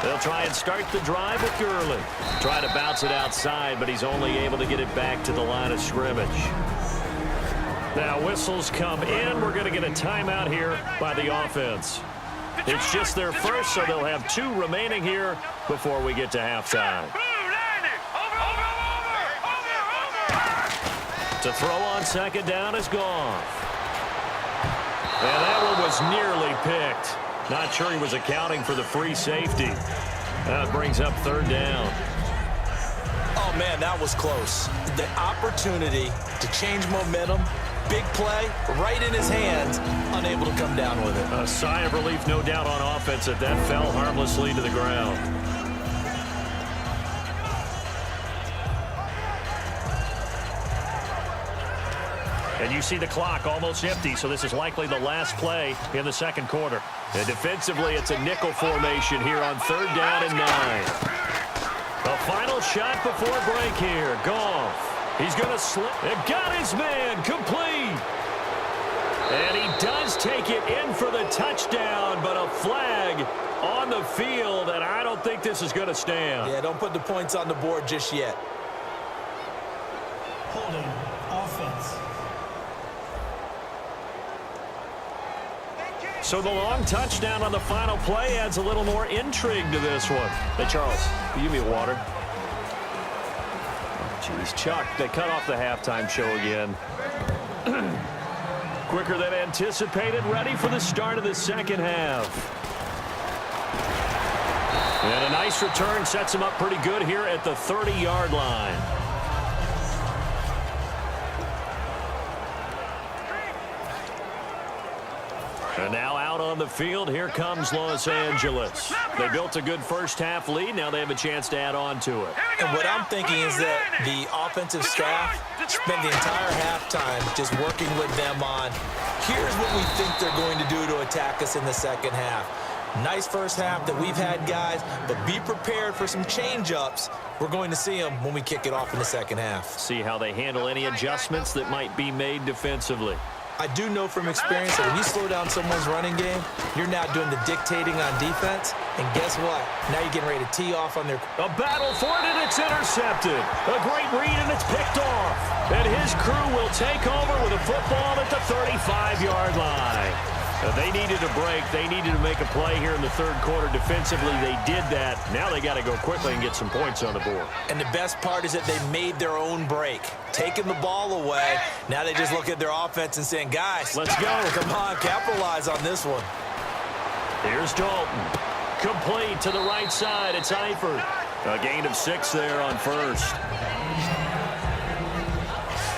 They'll try and start the drive with Gurley. Try to bounce it outside, but he's only able to get it back to the line of scrimmage. Now whistles come in. We're going to get a timeout here by the offense. It's just their first, so they'll have 2 remaining here before we get to halftime. To throw on second down is Goff. And that one was nearly picked. Not sure he was accounting for the free safety. That brings up 3rd down. Oh, man, that was close. The opportunity to change momentum, big play, right in his hands, unable to come down with it. A sigh of relief, no doubt, on offense that fell harmlessly to the ground. And you see the clock almost empty, so this is likely the last play in the second quarter. And defensively, it's a nickel formation here on 3rd down and 9. A final shot before break here. Goff. He's going to slip. It got his man complete. And he does take it in for the touchdown, but a flag on the field, and I don't think this is going to stand. Yeah, don't put the points on the board just yet. Holding offense. So the long touchdown on the final play adds a little more intrigue to this one. Hey, Charles, will you give me a water? Jeez, Chuck, they cut off the halftime show again. Quicker than anticipated, ready for the start of the second half. And a nice return sets him up pretty good here at the 30-yard line. And now out on the field, here comes Los Angeles. They built a good first-half lead. Now they have a chance to add on to it. And what I'm thinking is that the offensive staff spent the entire halftime just working with them on, here's what we think they're going to do to attack us in the second half. Nice first half that we've had, guys, but be prepared for some change-ups. We're going to see them when we kick it off in the second half. See how they handle any adjustments that might be made defensively. I do know from experience that when you slow down someone's running game, you're now doing the dictating on defense. And guess what? Now you're getting ready to tee off on their... A battle for it, and it's intercepted. A great read, and it's picked off. And his crew will take over with a football at the 35-yard line. They needed a break. They needed to make a play here in the third quarter. Defensively, they did that. Now they got to go quickly and get some points on the board. And the best part is that they made their own break, taking the ball away. Now they just look at their offense and saying, guys, let's go. Come on, capitalize on this one. Here's Dalton. Complete to the right side. It's Eifert. A gain of 6 there on first.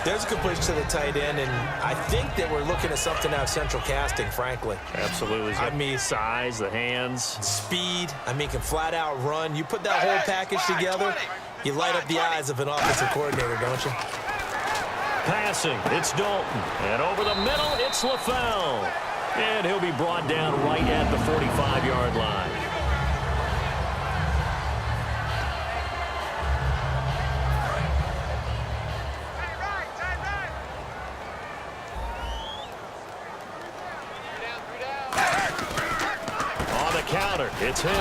There's a completion to the tight end, and I think that we're looking at something out of central casting, frankly. Absolutely. I mean, size, the hands. Speed. I mean, can flat out run. You put that whole package together, you light up the eyes of an offensive coordinator, don't you? Passing, it's Dalton. And over the middle, it's LaFell. And he'll be brought down right at the 45-yard line. On the counter, it's Hill.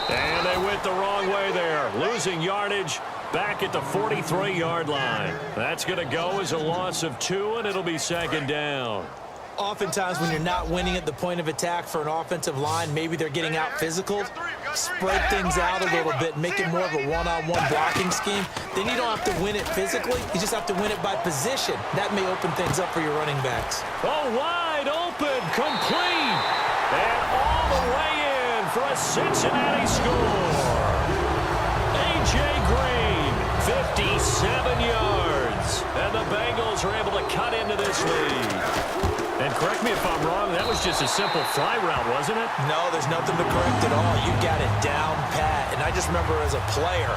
And they went the wrong way there, losing yardage back at the 43-yard line. That's going to go as a loss of 2, and it'll be second down. Oftentimes when you're not winning at the point of attack for an offensive line, maybe they're getting out physical, spread things out a little bit, make it more of a one-on-one blocking scheme. Then you don't have to win it physically. You just have to win it by position. That may open things up for your running backs. Oh, wide open, complete, and all the way in for a Cincinnati score. A.J. Green, 57 yards, and the Bengals are able to cut into this lead. And correct me if I'm wrong, that was just a simple fly route, wasn't it? No, there's nothing to correct at all. You got it down pat. And I just remember as a player,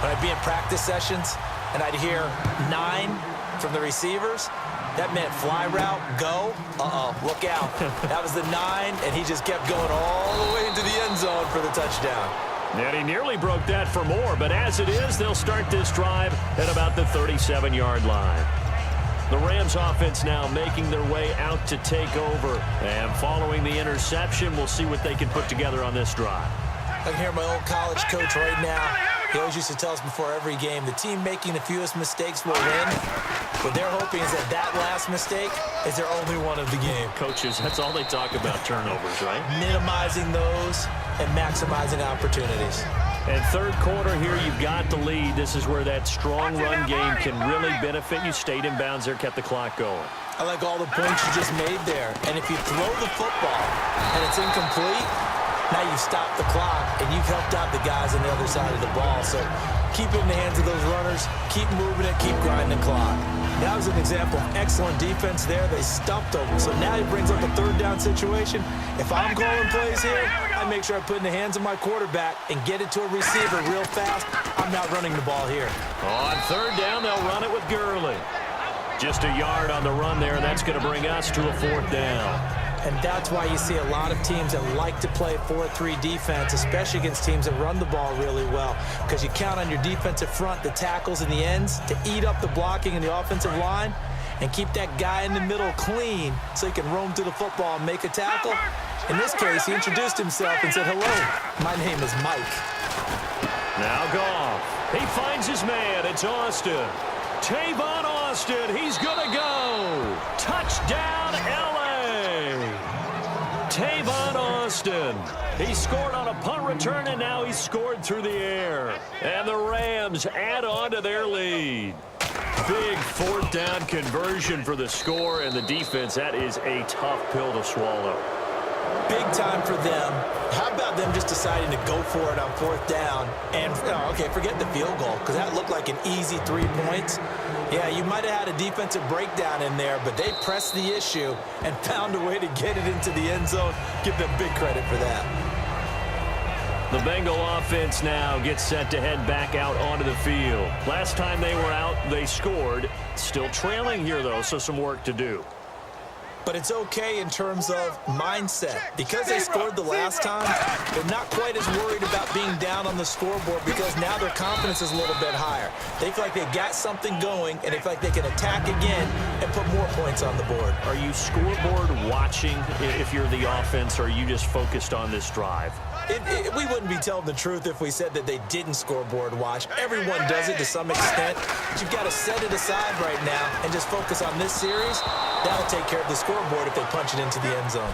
when I'd be in practice sessions and I'd hear 9 from the receivers, that meant fly route, go, look out. That was the 9, and he just kept going all the way into the end zone for the touchdown. And he nearly broke that for more, but as it is, they'll start this drive at about the 37-yard line. The Rams offense now making their way out to take over. And following the interception, we'll see what they can put together on this drive. I can hear my old college coach right now. He always used to tell us before every game, the team making the fewest mistakes will win. What they're hoping is that last mistake is their only one of the game. Coaches, that's all they talk about, turnovers, right? Minimizing those and maximizing opportunities. And third quarter here, you've got the lead. This is where that strong run game can really benefit you. Stayed in bounds there, kept the clock going. I like all the points you just made there. And if you throw the football and it's incomplete, now you stop the clock and you've helped out the guys on the other side of the ball. So keep it in the hands of those runners, keep moving it, keep grinding the clock. That was an example of excellent defense there. They stumped them. So now he brings up a third down situation. If I'm calling plays here, I make sure I put it in the hands of my quarterback and get it to a receiver real fast. I'm not running the ball here. On third down, they'll run it with Gurley. Just a yard on the run there, and that's going to bring us to a fourth down. And that's why you see a lot of teams that like to play 4-3 defense, especially against teams that run the ball really well, because you count on your defensive front, the tackles and the ends, to eat up the blocking in the offensive line and keep that guy in the middle clean so he can roam through the football and make a tackle. In this case, he introduced himself and said, "Hello, my name is Mike." Now Goff. He finds his man. It's Austin. Tavon Austin. He's going to go. Touchdown, L.A. Tavon Austin. He scored on a punt return, and now he's scored through the air. And the Rams add on to their lead. Big fourth down conversion for the score, and the defense, that is a tough pill to swallow. Big time for them. How about them just deciding to go for it on fourth down? And, okay, forget the field goal, because that looked like an easy 3 points. Yeah, you might have had a defensive breakdown in there, but they pressed the issue and found a way to get it into the end zone. Give them big credit for that. The Bengal offense now gets set to head back out onto the field. Last time they were out, they scored. Still trailing here, though, so some work to do. But it's okay in terms of mindset. Because they scored the last time, they're not quite as worried about being down on the scoreboard because now their confidence is a little bit higher. They feel like they got something going, and they feel like they can attack again and put more points on the board. Are you scoreboard watching if you're the offense, or are you just focused on this drive? We wouldn't be telling the truth if we said that they didn't scoreboard watch. Everyone does it to some extent. But you've got to set it aside right now and just focus on this series. That'll take care of the scoreboard if they punch it into the end zone.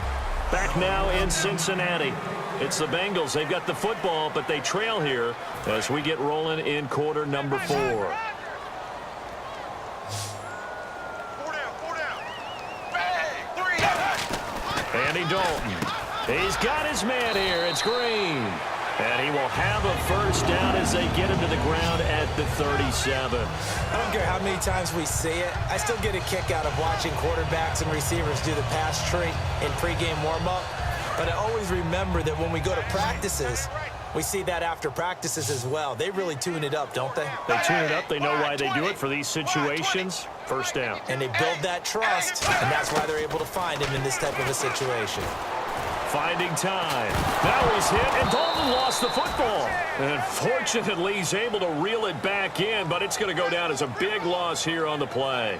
Back now in Cincinnati. It's the Bengals. They've got the football, but they trail here as we get rolling in quarter number 4. 4 down. Bang! 3 out. Andy Dalton. He's got his man here. It's Green. And he will have a first down as they get him to the ground at the 37. I don't care how many times we see it. I still get a kick out of watching quarterbacks and receivers do the pass tree in pregame warm-up. But I always remember that when we go to practices, we see that after practices as well. They really tune it up, don't they? They tune it up. They know why they do it for these situations. First down. And they build that trust, and that's why they're able to find him in this type of a situation. Finding time. Now he's hit, and Dalton lost the football. And fortunately, he's able to reel it back in, but it's going to go down as a big loss here on the play.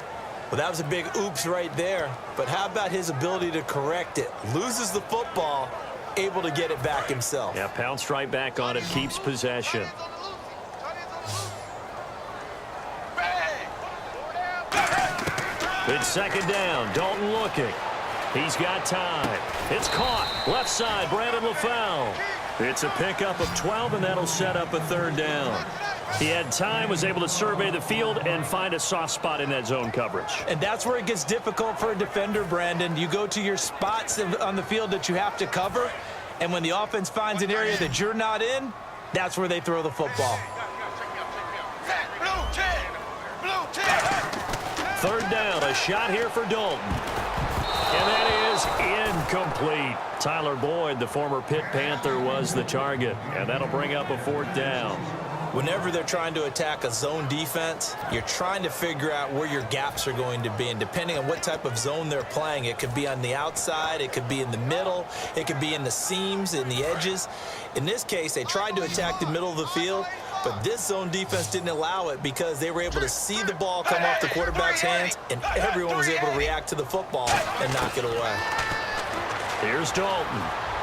Well, that was a big oops right there. But how about his ability to correct it? Loses the football, able to get it back himself. Yeah, pounced right back on it, keeps possession. It's second down. Dalton looking. He's got time. It's caught. Left side, Brandon LaFell. It's a pickup of 12, and that'll set up a third down. He had time, was able to survey the field and find a soft spot in that zone coverage. And that's where it gets difficult for a defender, Brandon. You go to your spots on the field that you have to cover, and when the offense finds an area that you're not in, that's where they throw the football. Third down, a shot here for Dalton. And that is incomplete. Tyler Boyd, the former Pitt Panther, was the target. And that'll bring up a fourth down. Whenever they're trying to attack a zone defense, you're trying to figure out where your gaps are going to be. And depending on what type of zone they're playing, it could be on the outside, it could be in the middle, it could be in the seams, in the edges. In this case, they tried to attack the middle of the field, but this zone defense didn't allow it because they were able to see the ball come off the quarterback's hands, and everyone was able to react to the football and knock it away. Here's Dalton.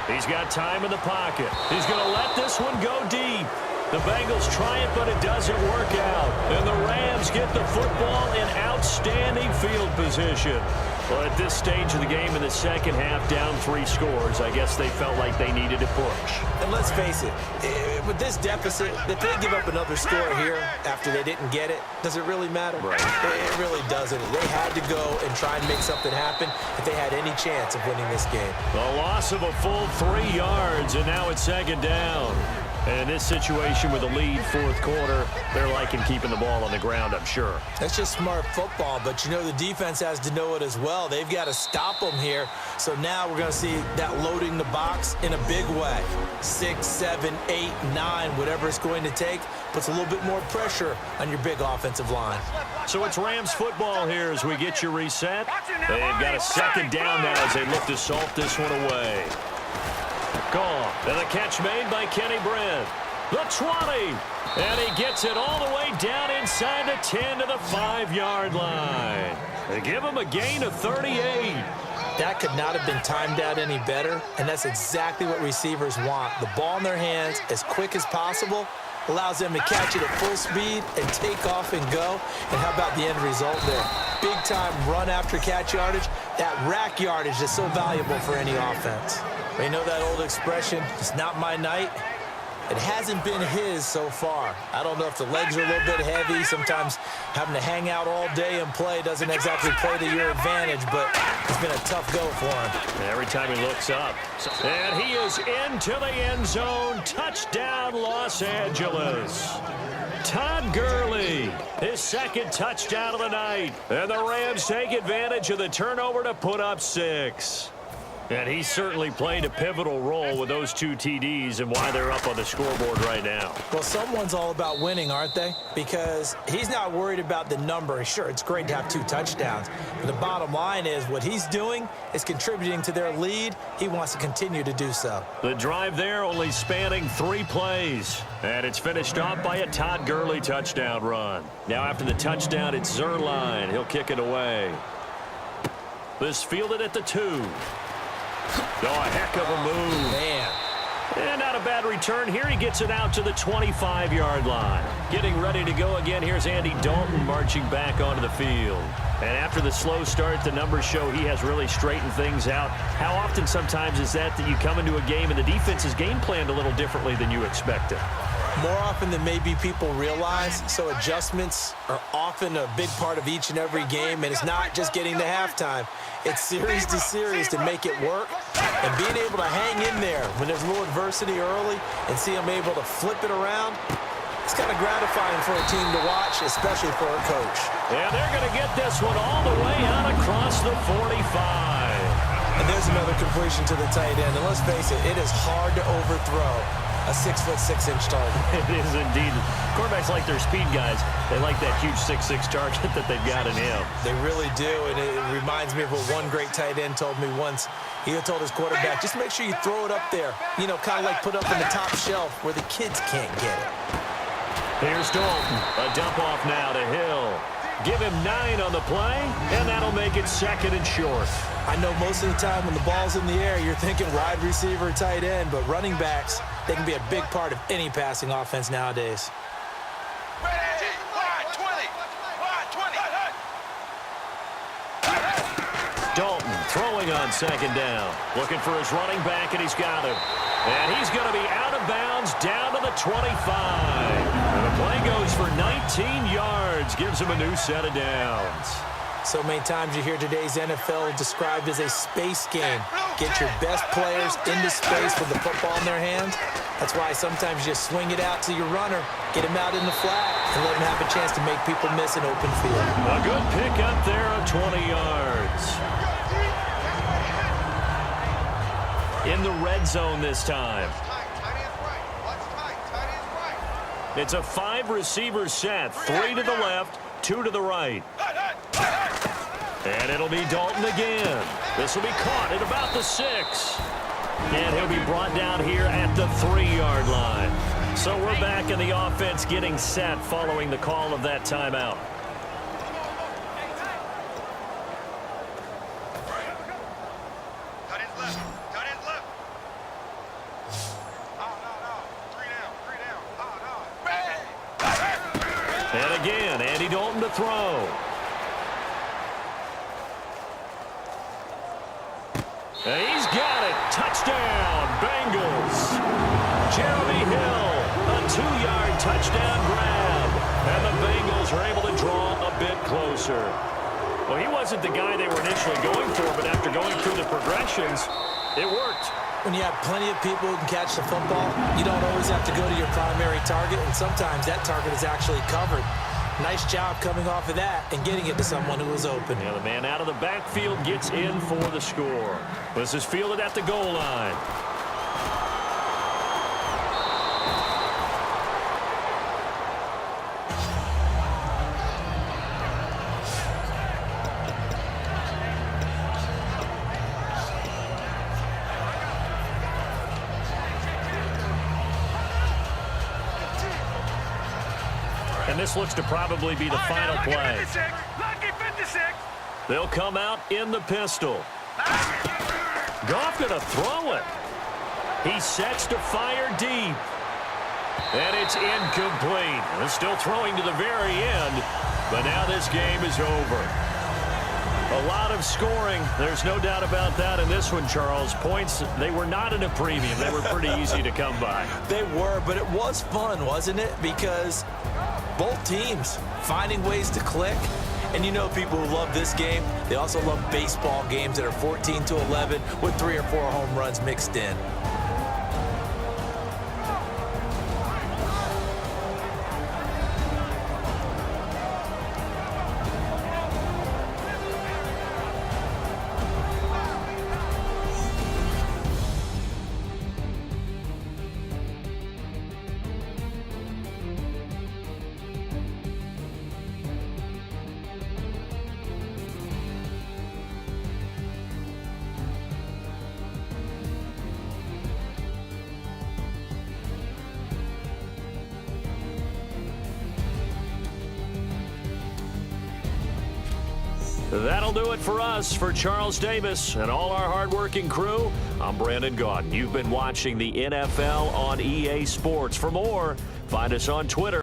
He's got time in the pocket. He's going to let this one go deep. The Bengals try it, but it doesn't work out. And the Rams get the football in outstanding field position. Well, at this stage of the game in the second half, down 3 scores, I guess they felt like they needed to push. And let's face it, with this deficit, if they give up another score here after they didn't get it, does it really matter? Right. It really doesn't. They had to go and try and make something happen if they had any chance of winning this game. The loss of a full 3 yards, and now it's second down. And in this situation with a lead fourth quarter, they're liking keeping the ball on the ground, I'm sure. That's just smart football, but you know the defense has to know it as well. They've got to stop them here. So now we're going to see that loading the box in a big way. 6, 7, 8, 9, whatever it's going to take, puts a little bit more pressure on your big offensive line. So it's Rams football here as we get you reset. They've got a second down now as they look to salt this one away. Gone. And the catch made by Kenny Brent. The 20. And he gets it all the way down inside the 10 to the 5-yard line. They give him a gain of 38. That could not have been timed out any better, and that's exactly what receivers want. The ball in their hands as quick as possible allows them to catch it at full speed and take off and go. And how about the end result there? Big-time run after catch yardage. That rack yardage is so valuable for any offense. You know that old expression, it's not my night? It hasn't been his so far. I don't know if the legs are a little bit heavy. Sometimes having to hang out all day and play doesn't exactly play to your advantage, but it's been a tough go for him. Every time he looks up. And he is into the end zone. Touchdown, Los Angeles. Todd Gurley, his second touchdown of the night. And the Rams take advantage of the turnover to put up 6. And he certainly played a pivotal role with those 2 TDs and why they're up on the scoreboard right now. Well, someone's all about winning, aren't they? Because he's not worried about the number. Sure, it's great to have 2 touchdowns. But the bottom line is what he's doing is contributing to their lead. He wants to continue to do so. The drive there only spanning 3 plays. And it's finished off by a Todd Gurley touchdown run. Now after the touchdown, it's Zerline. He'll kick it away. This fielded at the 2. Oh, a heck of a move. Man. And not a bad return here. He gets it out to the 25-yard line. Getting ready to go again. Here's Andy Dalton marching back onto the field. And after the slow start, the numbers show he has really straightened things out. How often sometimes is that you come into a game and the defense is game planned a little differently than you expected? More often than maybe people realize, so adjustments are often a big part of each and every game, and it's not just getting to halftime. It's series to series to make it work. And being able to hang in there when there's a little adversity early and see them able to flip it around, it's kind of gratifying for a team to watch, especially for a coach. And they're going to get this one all the way out across the 45. And there's another completion to the tight end. And let's face it, it is hard to overthrow a 6'6" target. It is indeed. Quarterbacks like their speed guys. They like that huge 6'6" target that they've got in him. They really do, and it reminds me of what one great tight end told me once. He told his quarterback, just make sure you throw it up there. You know, kind of like put up on the top shelf where the kids can't get it. Here's Dalton. A dump off now to Hill. Give him 9 on the play, and that'll make it 2nd and short. I know most of the time when the ball's in the air, you're thinking wide receiver, tight end, but running backs, they can be a big part of any passing offense nowadays. Dalton throwing on 2nd down. Looking for his running back, and he's got him. And he's going to be out of bounds down to the 25. And the play goes for 19 yards. Gives him a new set of downs. So many times you hear today's NFL described as a space game. Get your best players into space with the football in their hands. That's why sometimes you just swing it out to your runner, get him out in the flat, and let him have a chance to make people miss an open field. A good pick up there of 20 yards. In the red zone this time. It's a 5-receiver set. 3 to the left, 2 to the right. And it'll be Dalton again. This will be caught at about the 6. And he'll be brought down here at the 3-yard line. So we're back in the offense getting set following the call of that timeout. And again, Andy Dalton to throw. And he's got it. Touchdown, Bengals. Jeremy Hill, a 2-yard touchdown grab. And the Bengals are able to draw a bit closer. Well, he wasn't the guy they were initially going for, but after going through the progressions, it worked. When you have plenty of people who can catch the football, you don't always have to go to your primary target, and sometimes that target is actually covered. Nice job coming off of that and getting it to someone who was open. Yeah, the man out of the backfield gets in for the score. This is fielded at the goal line. And this looks to probably be the final play. Lucky 56. They'll come out in the pistol. Goff going to throw it. He sets to fire deep. And it's incomplete. They're still throwing to the very end. But now this game is over. A lot of scoring. There's no doubt about that in this one, Charles. Points, they were not in a premium. They were pretty easy to come by. They were, but it was fun, wasn't it? Because both teams finding ways to click. And you know people who love this game, they also love baseball games that are 14-11 with 3 or 4 home runs mixed in. That'll do it for us. For Charles Davis and all our hardworking crew, I'm Brandon Gaudin. You've been watching the NFL on EA Sports. For more, find us on Twitter.